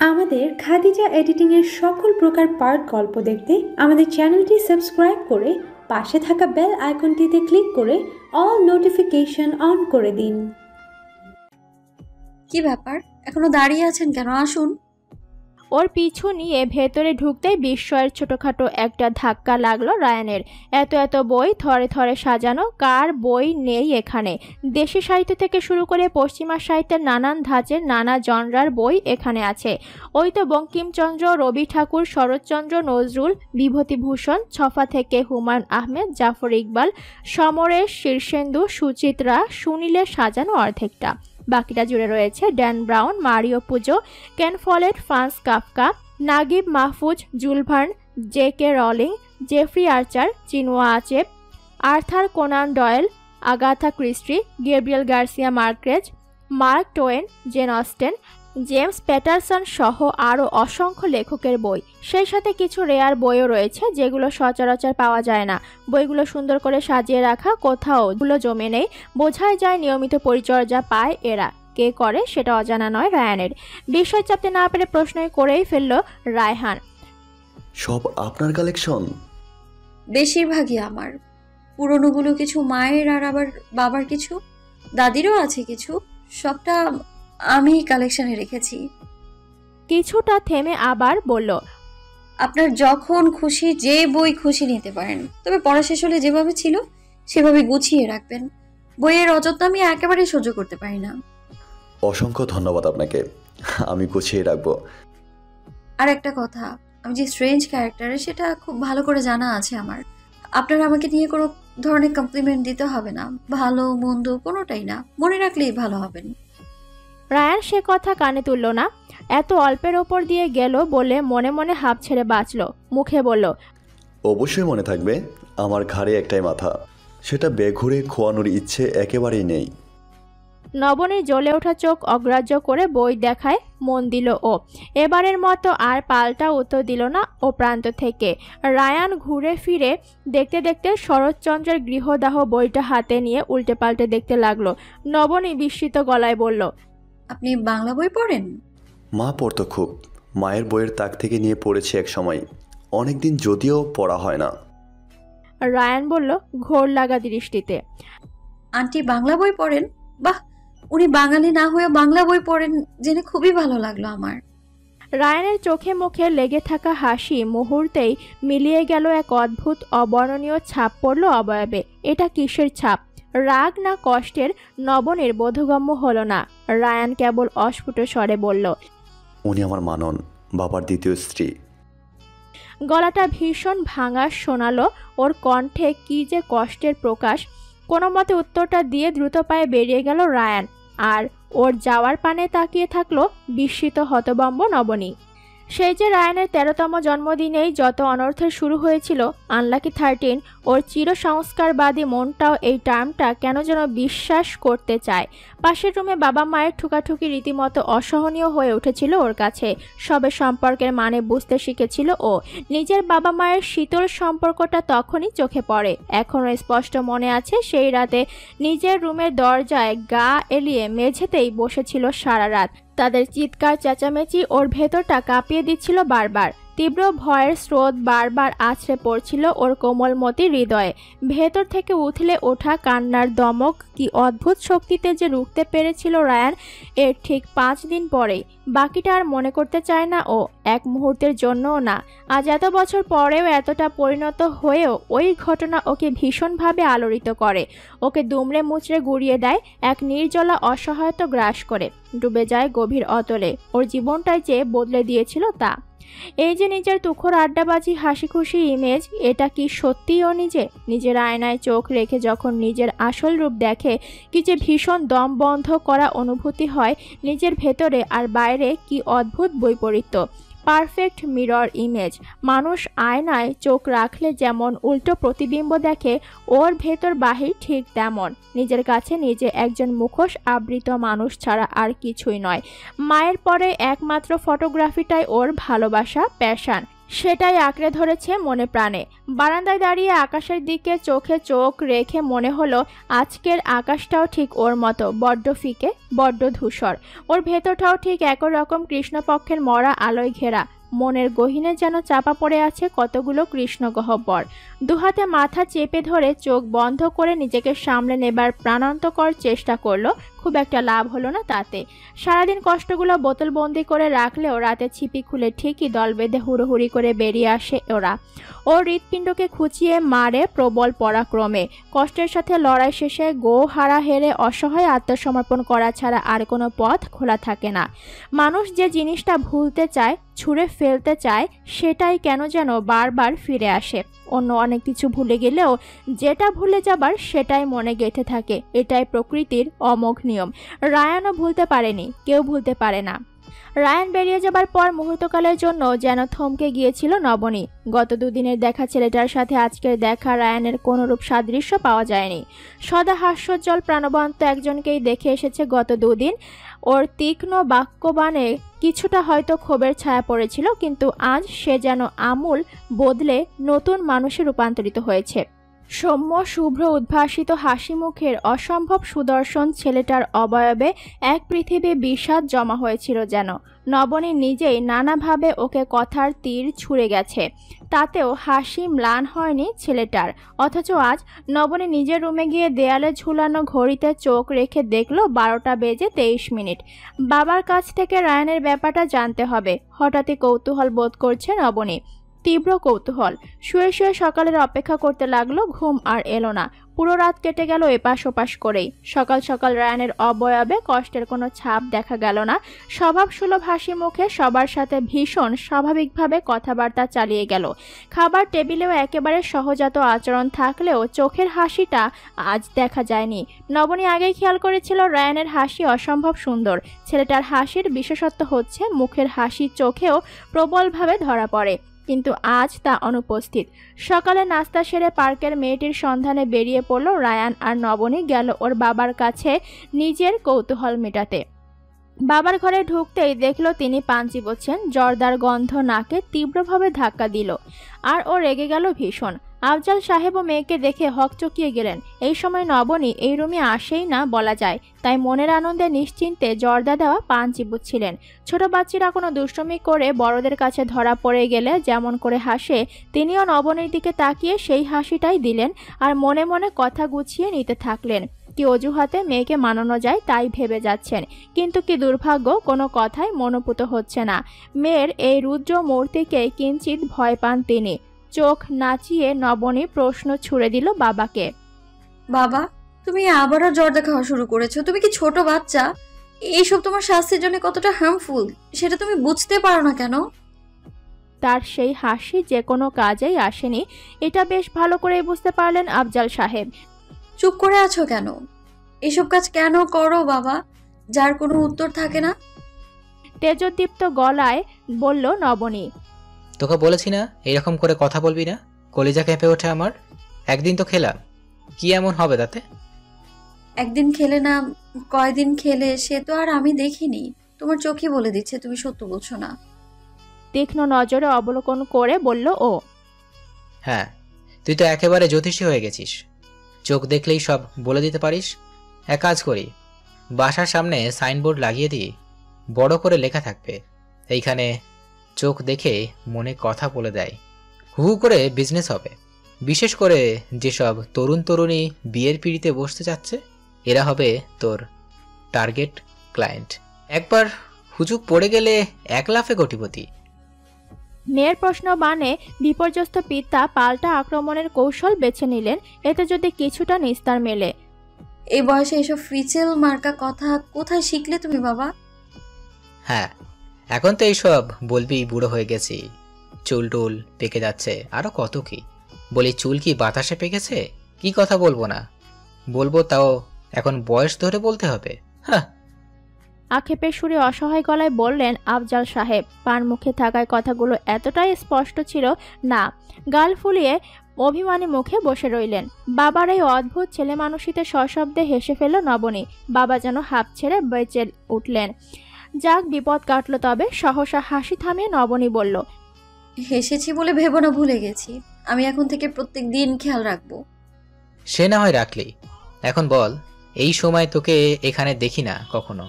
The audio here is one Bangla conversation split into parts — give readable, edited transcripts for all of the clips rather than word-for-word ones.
আমাদের খাদিজা এডিটিং এর সকল প্রকার পার্ট গল্প দেখতে আমাদের চ্যানেলটি সাবস্ক্রাইব করে পাশে থাকা বেল আইকনটিতে ক্লিক করে অল নোটিফিকেশন অন করে দিন। কি ব্যাপার, এখনো দাঁড়িয়ে আছেন কেন? আসুন। ওর পিছু নিয়ে ভেতরে ঢুকতেই বিস্ময়ের ছোটখাটো একটা ধাক্কা লাগলো রায়ানের। এত এত বই থরে থরে সাজানো, কার বই নেই এখানে? দেশি সাহিত্য থেকে শুরু করে পশ্চিমা সাহিত্যের নানান ধাঁচের নানা জনরার বই এখানে আছে। ওই তো বঙ্কিমচন্দ্র, রবি ঠাকুর, শরৎচন্দ্র, নজরুল, বিভূতিভূষণ, ছফা থেকে হুমায়ুন আহমেদ, জাফর ইকবাল, সমরেশ, শীর্ষেন্দু, সুচিত্রা, সুনীলের সাজানো অর্ধেকটা। বাকিটা জুড়ে রয়েছে Dan brown, Mario Puzo, Ken Follett, Franz Kafka, Naguib Mahfouz, Jules Verne, J K. Rowling, Jeffrey Archer, Chinua Achebe, Arthur Conan Doyle, Agatha Christie, Gabriel Garcia Marquez, Mark Twain, Jane Austen, James Patterson সহ আরও অসংখ্য লেখকের বই। সেই সাথে কিছু রেয়ার বইও রয়েছে যেগুলো সচরাচর পাওয়া যায় না। বইগুলো সুন্দর করে সাজিয়ে রাখা, কোথাও গুলো জমে নেই, বোঝাই যায় নিয়মিত পরিচর্যা পায় এরা। কে করে সেটা অজানা নয় রায়ানের। বিষয় চাপতে না পেরে প্রশ্নই করেই ফেলল রায়হান। সব আপনার কালেকশন? বেশিরভাগই আমার। পুরনোগুলো কিছু মায়ের, আর আবার বাবার কিছু, দাদিরও আছে কিছু। সবটা আমি কালেকশনে রেখেছি। কিছুটা থেমে আবার বলল, আপনার যখন খুশি যে বই খুশি নিতে পারেন, তবে পড়া শেষ হলে যেভাবে ছিল সেভাবে গুছিয়ে রাখবেন। বইয়ের অযত্ন আমি একেবারে সহ্য করতে পারি না। অসংখ্য ধন্যবাদ আপনাকে, আমি গুছিয়ে রাখবো। আর একটা কথা, আমি যে স্ট্রেঞ্জ ক্যারেক্টার সেটা খুব ভালো করে জানা আছে আমার। আপনার আমাকে নিয়ে কোনো ধরনের কমপ্লিমেন্ট দিতে হবে না, ভালো মন্দ কোনোটাই না, মনে রাখলেই ভালো হবেন। রায়ান সে কথা কানে তুলল না। এত অল্পের ওপর দিয়ে গেল বলে মনে মনে হাঁপ ছেড়ে বাঁচল। মুখে বলল, অবশ্যই মনে থাকবে। আমার ঘাড়ে একটাই মাথা, সেটা বেঘুরে খোয়ানোর ইচ্ছে একেবারেই নেই। নবনীর জ্বলে ওঠা চোখ অগ্রাহ্য করে বই দেখায় মন দিল ও। এবারের মতো আর পাল্টা উত্তর দিল না ও প্রান্ত থেকে। রায়ান ঘুরে ফিরে দেখতে দেখতে শরৎচন্দ্রের গৃহদাহ বইটা হাতে নিয়ে উল্টে পাল্টে দেখতে লাগলো। নবনী বিস্মিত গলায় বলল, আপনি বাংলা বই পড়েন? মা পড়তো খুব, মায়ের বইয়ের তাক থেকে নিয়ে পড়েছি এক সময়, অনেকদিন যদিও পড়া হয় না। রায়ান বলল ঘোর লাগা দৃষ্টিতে, আন্টি বাংলা বই পড়েন? বাহ, উনি বাঙালি না হয়ে বাংলা বই পড়েন জেনে খুবই ভালো লাগলো আমার। রায়ানের চোখে মুখে লেগে থাকা হাসি মুহূর্তেই মিলিয়ে গেল এক অদ্ভুত অবর্ণনীয় ছাপ পড়ল অবয়বে। এটা কিসের ছাপ? রাগ না কষ্টের? নবনীর বোধগম্য হলো না। রায়ান কেবল অস্ফুট স্বরে বলল, উনি আমার মানন, বাবার দ্বিতীয় স্ত্রী। গলাটা ভীষণ ভাঙা শোনালো। ওর কণ্ঠে কি যে কষ্টের প্রকাশ। কোনো মতে উত্তরটা দিয়ে দ্রুত পায়ে বেরিয়ে গেল রায়ান। আর ওর যাওয়ার পানে তাকিয়ে থাকলো বিস্মিত হতবম্ব নবনী। সেই যে রায়ানের 13তম জন্মদিনেই যত অনর্থের শুরু হয়েছিল, আনলাকি 13, ওর চির সংস্কারবাদী মনটাও এই টার্মটা কেন যেন বিশ্বাস করতে চায়। পাশের রুমে বাবা মায়ের ঠুকাঠুকি রীতিমতো অসহনীয় হয়ে উঠেছিল ওর কাছে। সবে সম্পর্কের মানে বুঝতে শিখেছিল ও। নিজের বাবা মায়ের শীতল সম্পর্কটা তখনই চোখে পড়ে। এখনও স্পষ্ট মনে আছে সেই রাতে নিজের রুমের দরজায় গা এলিয়ে মেঝেতেই বসেছিল সারা রাত। তাদের চিৎকার চেঁচামেচি ওর ভেতরটা কাঁপিয়ে দিচ্ছিল বারবার। তীব্র ভয়ের স্রোত বারবার আছড়ে পড়ছিল ওর কোমলমতি হৃদয়ে। ভেতর থেকে উথলে ওঠা কান্নার দমক কি অদ্ভুত শক্তিতে যে রুখতে পেরেছিল রায়ান এর ঠিক 5 দিন পরেই। বাকিটা আর মনে করতে চায় না ও, এক মুহূর্তের জন্যও না। আজ এত বছর পরেও এতটা পরিণত হয়েও ওই ঘটনা ওকে ভীষণভাবে আলোড়িত করে। ওকে দুমড়ে মুচড়ে গুড়িয়ে দেয়, এক নির্জলা অসহায়তা গ্রাস করে। ডুবে যায় গভীর অতলে। ওর জীবনটাই যে বদলে দিয়েছিল তা। এই যে নিজের তুখোর আড্ডাবাজি হাসি খুশি ইমেজ, এটা কি সত্যিই ও নিজের আয়নায় চোখ রেখে যখন নিজের আসল রূপ দেখে কি যে ভীষণ দম বন্ধ করা অনুভূতি হয় নিজের ভেতরে আর বাইরে, কি অদ্ভুত বৈপরীত্য। Perfect mirror image. মানুষ আয়নায় চোখ রাখলে যেমন উল্টো প্রতিবিম্ব দেখে, ওর ভেতর বাহির ঠিক তেমন। নিজের কাছে নিজে একজন মুখোশ আবৃত মানুষ ছাড়া আর কিছুই নয়। মায়ের পরে একমাত্র ফটোগ্রাফিটাই ওর ভালোবাসা, প্যাশন। সেটাই আঁকড়ে ধরেছে মনে প্রাণে। বারান্দায় দাঁড়িয়ে আকাশের দিকে চোখে চোখ রেখে মনে হলো আজকের আকাশটাও ঠিক ওর মতো, বড্ড ফিকে, বড্ড ধূসর। ওর ভেতরটাও ঠিক একই রকম কৃষ্ণপক্ষের মরা আলোয় ঘেরা। মনের গহীনে যেন চাপা পড়ে আছে কতগুলো কৃষ্ণগহ্বর। দুহাতে মাথা চেপে ধরে চোখ বন্ধ করে নিজেকে সামলে নেবার প্রাণান্তকর চেষ্টা করলো। খুব একটা লাভ হলো না তাতে। সারাদিন কষ্টগুলো বোতলবন্দি করে রাখলেও রাতে ছিপি খুলে ঠিকই দল বেঁধে হুড়োহুড়ি করে বেরিয়ে আসে ওরা। ওর হৃৎপিণ্ডকে খুঁচিয়ে মারে প্রবল পরাক্রমে। কষ্টের সাথে লড়াই শেষে হারা হেরে অসহায় আত্মসমর্পণ করা ছাড়া আর কোনো পথ খোলা থাকে না। মানুষ যে জিনিসটা ভুলতে চায়, ছুঁড়ে ফেলতে চায়, সেটাই কেন যেন বারবার ফিরে আসে। অন্য অনেক কিছু ভুলে গেলেও যেটা ভুলে যাবার সেটাই মনে গেঁথে থাকে। এটাই প্রকৃতির অমোঘ নিয়ম। রায়ানও ভুলতে পারেনি, কেউ ভুলতে পারে না। রায়ান বেরিয়ে যাবার পর মুহূর্তকালের জন্য যেন থমকে গিয়েছিল নবনী। গত দুদিনের দেখা ছেলেটার সাথে আজকের দেখা রায়ানের কোনরূপ সাদৃশ্য পাওয়া যায়নি। সদা হাস্যোজ্জ্বল প্রাণবন্ত একজনকেই দেখে এসেছে গত দুদিন। ওর তীক্ষ্ণ বাক্যবাণে কিছুটা হয়তো ক্ষোভের ছায়া পড়েছিল, কিন্তু আজ সে যেন আমূল বদলে নতুন মানুষে রূপান্তরিত হয়েছে। সৌম্য শুভ্র উদ্ভাসিত হাসি মুখের অসম্ভব সুদর্শন ছেলেটার অবয়বে এক পৃথিবী বিষাদ জমা হয়েছিল যেন। নবনী নিজেই নানাভাবে ওকে কথার তীর ছুঁড়ে গেছে, তাতেও হাসি ম্লান হয়নি ছেলেটার। অথচ আজ নবনী নিজের রুমে গিয়ে দেয়ালে ঝুলানো ঘড়িতে চোখ রেখে দেখল 12টা বেজে 23 মিনিট। বাবার কাছ থেকে রায়ানের ব্যাপারটা জানতে হবে। হঠাৎই কৌতূহল বোধ করছে নবনী, তীব্র কৌতূহল। শুয়ে শুয়ে সকালের অপেক্ষা করতে লাগলো। ঘুম আর এলো না। পুরো রাত কেটে গেল এপাশ ওপাশ করেই। সকাল সকাল রায়ানের অবয়বে কষ্টের কোনো ছাপ দেখা গেল না। স্বভাব সুলভ হাসি মুখে সবার সাথে ভীষণ স্বাভাবিকভাবে কথাবার্তা চালিয়ে গেল। খাবার টেবিলেও একেবারে সহজাত আচরণ থাকলেও চোখের হাসিটা আজ দেখা যায়নি। নবনী আগেই খেয়াল করেছিল রায়ানের হাসি অসম্ভব সুন্দর। ছেলেটার হাসির বিশেষত্ব হচ্ছে মুখের হাসি চোখেও প্রবলভাবে ধরা পড়ে, কিন্তু আজ তা অনুপস্থিত। সকালে নাস্তা সেরে পার্কের মেয়েটির সন্ধানে বেরিয়ে পড়ল রায়ান, আর নবনী গেল ওর বাবার কাছে নিজের কৌতূহল মেটাতে। বাবার ঘরে ঢুকতেই দেখলো তিনি পান চিবোচ্ছেন। জর্দার গন্ধ নাকে তীব্রভাবে ধাক্কা দিল, আর ও রেগে গেল ভীষণ। আফজাল সাহেবও মেয়েকে দেখে হকচকিয়ে গেলেন। এই সময় নবনী এই রুমে আসেই না বলা যায়, তাই মনের আনন্দে নিশ্চিন্তে জর্দা দেওয়া পান চিবুচ্ছিলেন। ছোট বাচ্চারা কোনো দুষ্টুমি করে বড়দের কাছে ধরা পড়ে গেলে যেমন করে হাসে, তিনিও নবনীর দিকে তাকিয়ে সেই হাসিটাই দিলেন, আর মনে মনে কথা গুছিয়ে নিতে থাকলেন। কি অজুহাতে মেয়েকে মানানো যায় তাই ভেবে যাচ্ছেন, কিন্তু কি দুর্ভাগ্য, কোনো কথাই মনোপুত হচ্ছে না। মেয়ের এই রুদ্র মূর্তিকে কিঞ্চিত ভয় পান তিনি। চোখ নাচিয়ে নবনী প্রশ্ন ছুড়ে দিল বাবাকে, বাবা, তুমি আবারও জর্দা খাওয়া শুরু করেছো? তুমি কি ছোট বাচ্চা? এইসব তোমার স্বাস্থ্যের জন্য কতটা হার্মফুল সেটা তুমি বুঝতে পারো না কেন? তার সেই হাসি যে কোনো কাজেই আসেনি, এটা বেশ ভালো করেই বুঝতে পারলেন আফজাল সাহেব। চুপ করে আছো কেন? এসব কাজ কেন করো বাবা, যার কোনো উত্তর থাকে না? তেজোদ্দীপ্ত গলায় বলল নবনী। তোকে বলেছি না এইরকম করে কথা বলবি না, কলিজা কেঁপে ওঠে আমার। একদিন তো খেলাম, কি এমন হবে তাতে? একদিন খেলে না, কয়দিন খেলে সে তো আর আমি দেখিনি। তোমার চোখই বলে দিচ্ছে তুমি সত্য বলছো না। তীক্ষ্ণ নজরে অবলোকন করে বলল ও। হ্যাঁ, তুই তো একেবারে জ্যোতিষী হয়ে গেছিস, চোখ দেখলেই সব বলে দিতে পারিস। এক কাজ করি, বাসার সামনে সাইনবোর্ড লাগিয়ে দিই, বড় করে লেখা থাকবে, এইখানে চোখ দেখে মনে কথা বলে দেয়। হু করে বিজনেস হবে। বিশেষ করে যেসব তরুণ তরুণী বিয়ের পিঁড়িতে বসতে যাচ্ছে, এরা হবে তোর টার্গেট ক্লায়েন্ট। একবার হুজুক পড়ে গেলে 1 লাফে কোটিপতি। মেয়ের প্রশ্ন বানে বিপর্যস্ত পিতা পাল্টা আক্রমণের কৌশল বেছে নিলেন, এতে যদি কিছুটা নিস্তার মেলে। এই বয়সে এসব ফিচেল মার্কা কথা কোথায় শিখলে তুমি বাবা? হ্যাঁ, এখন তো এইসব বলবি, বুড়ো হয়ে গেছি, চুল টুল পেকে যাচ্ছে, আরো কত কি। বলি, চুল কি বাতাসে পেকেছে? কি কথা বলবো না, বলবো, তাও এখন বয়স ধরে বলতে হবে? হ্যাঁ। আক্ষেপের সুরে অসহায় গলায় বললেন আফজাল সাহেব। পান মুখে থাকায় কথাগুলো এতটাই স্পষ্ট ছিল না। গাল ফুলিয়ে অভিমানী মুখে বসে রইলেন। বাবার এই অদ্ভুত ছেলে মানুষিতে সশব্দে হেসে ফেল নবনী। বাবা যেন হাঁপ ছেড়ে বেঁচে উঠলেন। যাক, বিপদ কাটল তবে। সহসা হাসি থামিয়ে নবনী বলল, হেসেছি বলে ভেবো না ভুলে গেছি। আমি এখন থেকে প্রত্যেক দিন খেয়াল রাখবো। সে না হয় রাখলি, এখন বল, এই সময় তোকে এখানে দেখি না কখনো,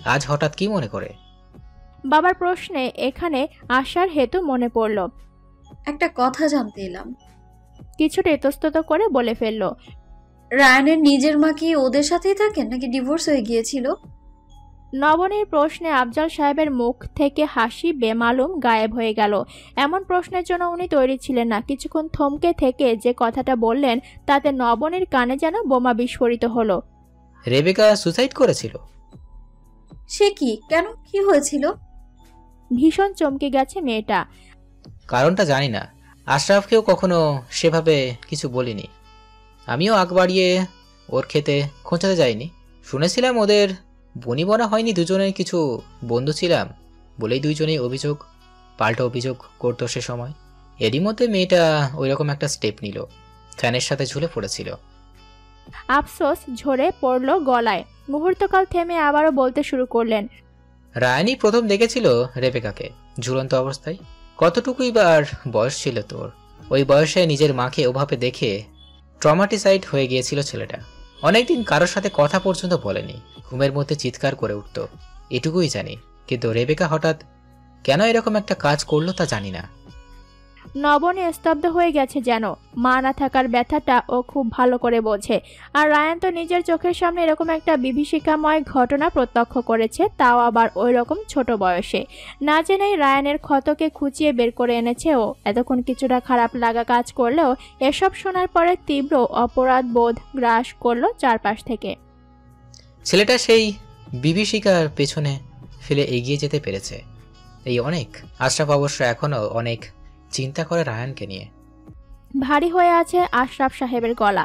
আজ হঠাৎ কি মনে করে? বাবার প্রশ্নে এখানে আসার হেতু মনে পড়ল। একটা কথা জানতে এলাম। কিছুটা ইতস্তত করে বলে ফেলল। রায়ানের নিজের মা কি ওদের সাথেই থাকেন নাকি ডিভোর্স হয়ে গিয়েছিল? নবনীর প্রশ্নে আফজাল সাহেবের মুখ থেকে হাসি বেমালুম গায়েব হয়ে গেল। এমন প্রশ্নের জন্য উনি তৈরি ছিলেন না। কিছুক্ষণ থমকে থেকে যে কথাটা বললেন তাতে নবনীর কানে যেন বোমা বিস্ফোরিত হলো। রেবেকা সুসাইড করেছিল? সে কি? কেন, কি হয়েছিল? ভীষণ চমকে গেছে মেয়েটা। কারণটা জানি না, আশরাফকেও কখনো সেভাবে কিছু বলিনি। আমিও আগ বাড়িয়ে ওর খেতে খোঁচাতে যাইনি। শুনেছিলাম ওদের বনিবনা হয়নি, দুজনের কিছু বন্ধু ছিলাম বলেই দুইজনেই পাল্টা অভিযোগ করতো সে সময়। এরই মধ্যে মেয়েটা ওইরকম একটা স্টেপ নিল, ফ্যানের সাথে ঝুলে পড়েছিল। আফসোস ঝরে পড়ল গলায়। মুহূর্তকাল থেমে আবারও বলতে শুরু করলেন। রায়ানি প্রথম দেখেছিল রেবেকাকে ঝুলন্ত অবস্থায়। কতটুকুই বার বয়স ছিল তোর? ওই বয়সে নিজের মাকে ওভাবে দেখে ট্রমাটিসাইড হয়ে গিয়েছিল ছেলেটা। অনেকদিন কারোর সাথে কথা পর্যন্ত বলেনি, ঘুমের মধ্যে চিৎকার করে উঠত, এটুকুই জানি। কিন্তু রেবেকা হঠাৎ কেন এরকম একটা কাজ করলো তা জানি না। নবনী স্তব্ধ হয়ে গেছে যেন। মা না থাকার ব্যথাটা ও খুব ভালো করে বোঝে। আর রায়ান তো নিজের চোখের সামনে এরকম একটা বিভীষিকাময় ঘটনা প্রত্যক্ষ করেছে, তাও আবার ওই রকম ছোট বয়সে। না জেনেই রায়ানের ক্ষতকে খুঁচিয়ে বের করে এনেছে ও। এতক্ষণ কিছুটা খারাপ লাগা কাজ করলেও এসব শোনার পরে তীব্র অপরাধ বোধ গ্রাস করলো চারপাশ থেকে। ছেলেটা সেই বিভীষিকার পেছনে ফেলে এগিয়ে যেতে পেরেছে, এই অনেক। আশরাফ অবশ্য এখনো অনেক চিন্তা করে রায়ানকে নিয়ে। ভারী হয়ে আছে আশরাফ সাহেবের গলা।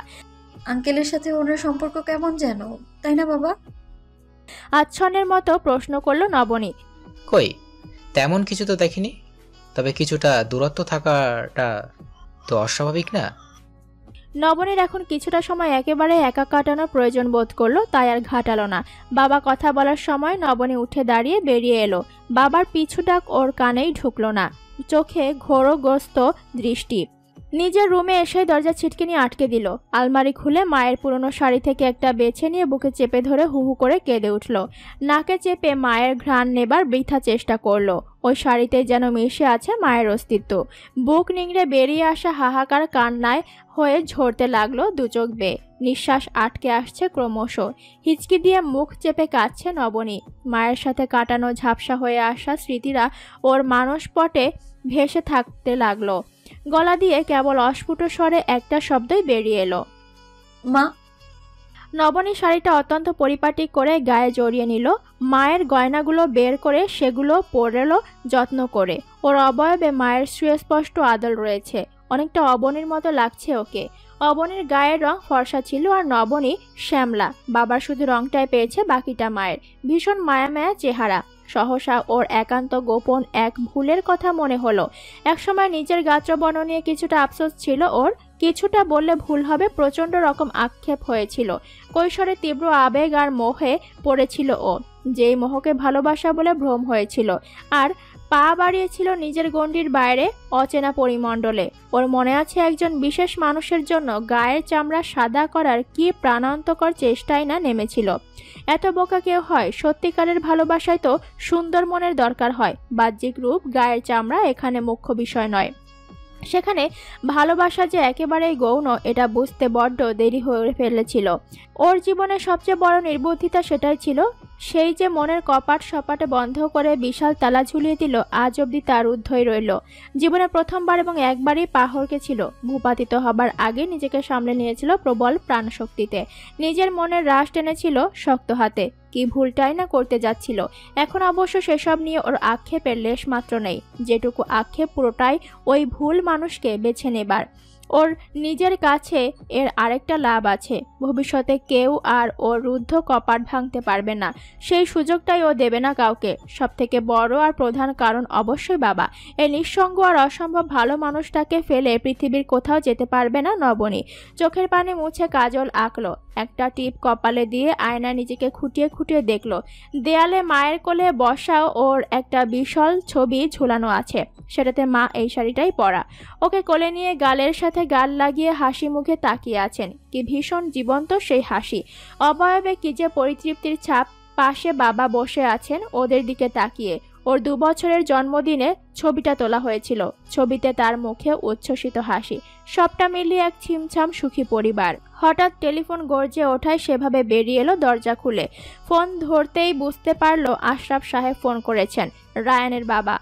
আঙ্কেলের সাথে ওনার সম্পর্ক কেমন যেন, তাই না বাবা? আচ্ছন্নের মতো প্রশ্ন করলো নবনী। কই, তেমন কিছু তো দেখিনি, তবে কিছুটা দূরত্ব থাকাটা তো অস্বাভাবিক না? নবনীর এখন কিছুটা সময় একেবারে একা কাটানোর প্রয়োজন বোধ করলো, তাই আর ঘাটালো না। বাবা কথা বলার সময় নবনী উঠে দাঁড়িয়ে বেরিয়ে এলো। বাবার পিছু ডাক ওর কানেই ঢুকলো না, চোখে ঘোরগ্রস্ত দৃষ্টি। নিজের রুমে এসে দরজা ছিটকিনি আটকে দিল। আলমারি খুলে মায়ের পুরনো শাড়ি থেকে একটা বেছে নিয়ে বুকে চেপে ধরে হু হু করে কেঁদে উঠল। নাকে চেপে মায়ের ঘ্রাণ নেবার বৃথা চেষ্টা করলো। ওই শাড়িতে যেন মিশে আছে মায়ের অস্তিত্ব। বুক নিংড়ে বেরিয়ে আসা হাহাকার কান্নায় হয়ে ঝরতে লাগলো দু চোখ বেয়ে। নিঃশ্বাস আটকে আসছে ক্রমশ। হিচকি দিয়ে মুখ চেপে কাঁদছে নবনী। মায়ের সাথে কাটানো ঝাপসা হয়ে আসা স্মৃতিরা ওর মানসপটে ভেসে থাকতে লাগলো। গলা দিয়ে কেবল অস্ফুট স্বরে একটা শব্দই বেরিয়ে এলো, মা। নবনী শাড়িটা অত্যন্ত পরিপাটি করে গায়ে জড়িয়ে নিল। মায়ের গয়নাগুলো বের করে সেগুলো পরল যত্ন করে। ওর অবয়বে মায়ের সুস্পষ্ট আদল রয়েছে। অনেকটা অবনীর মতো লাগছে ওকে। অবনীর গায়ের রং ফর্সা ছিল আর নবনী শ্যামলা। বাবার শুধু রংটাই পেয়েছে, বাকিটা মায়ের। ভীষণ মায়া চেহারা। সহসা ওর একান্ত গোপন এক ভুলের কথা মনে হলো। একসময় নিজের গাত্রবর্ণ নিয়ে কিছুটা আফসোস ছিল ওর। কিছুটা বললে ভুল হবে, প্রচণ্ড রকম আক্ষেপ হয়েছিল। কৈশোরে তীব্র আবেগ আর মোহে পড়েছিল ও, যেই মোহকে ভালোবাসা বলে ভ্রম হয়েছিল। আর পা বাড়িয়েছিল নিজের গণ্ডির বাইরে অচেনা পরিমণ্ডলে। ওর মনে আছে একজন বিশেষ মানুষের জন্য গায়ের চামড়া সাদা করার কি প্রাণান্তকর চেষ্টাই না নেমেছিল। এত বোকা কেউ হয়? সত্যিকারের ভালোবাসায় তো সুন্দর মনের দরকার হয়। বাহ্যিক রূপ, গায়ের চামড়া এখানে মুখ্য বিষয় নয়। সেখানে ভালোবাসা যে একেবারেই গৌণ, এটা বুঝতে বড্ড দেরি হয়ে ফেলেছিল। ওর জীবনের সবচেয়ে বড় নির্বুদ্ধিতা সেটাই ছিল। সেই যে মনের কপাট সপাটে বন্ধ করে বিশাল তালা ঝুলিয়ে দিল, আজ অবধি তার উদ্ধই রইল। জীবনে প্রথমবার এবং একবারই পা হড়কেছিল। ভূপাতিত হবার আগে নিজেকে সামলে নিয়েছিল প্রবল প্রাণশক্তিতে। নিজের মনের রাশ টেনেছিল শক্ত হাতে। কি ভুলটাই না করতে যাচ্ছিল। এখন অবশ্য সেসব নিয়ে ওর আক্ষেপের লেশ মাত্র নেই। যেটুকু আক্ষেপ পুরোটাই ওই ভুল মানুষকে বেছে নেবার। ওর নিজের কাছে এর আরেকটা লাভ আছে, ভবিষ্যতে কেউ আর ওর রুদ্ধ কপাট ভাঙতে পারবে না, সেই সুযোগটাই ও দেবে না কাউকে। সবথেকে বড় আর প্রধান কারণ অবশ্যই বাবা। এই নিঃসঙ্গ আর অসম্ভব ভালো মানুষটাকে ফেলে পৃথিবীর কোথাও যেতে পারবে না নবনী। চোখের পানি মুছে কাজল আঁকলো, একটা টিপ কপালে দিয়ে আয়না নিজেকে খুঁটিয়ে খুঁটিয়ে দেখলো। দেয়ালে মায়ের কোলে বসা ওর একটা বিশাল ছবি ঝুলানো আছে, সেটাতে মা এই শাড়িটাই পরা। ওকে কোলে নিয়ে গালের সাথে গাল লাগিয়ে হাসি মুখে তাকিয়ে আছেন, কি ভীষণ জীবন্ত সেই হাসি, অবয়বে কি যে পরিতৃপ্তির ছাপ। পাশে বাবা বসে আছেন ওদের দিকে তাকিয়ে। ওর 2 বছরের জন্মদিনে ছবিটা তোলা হয়েছিল, ছবিতে তার মুখে উচ্ছ্বসিত হাসি, সবটা মিলিয়ে এক ছিমছাম সুখী পরিবার। হঠাৎ টেলিফোন গর্জে ওঠায় সেভাবে বেরিয়ে এলো দরজা খুলে। ফোন ধরতেই বুঝতে পারলো আশরাফ সাহেব ফোন করেছেন, রায়ানের বাবা।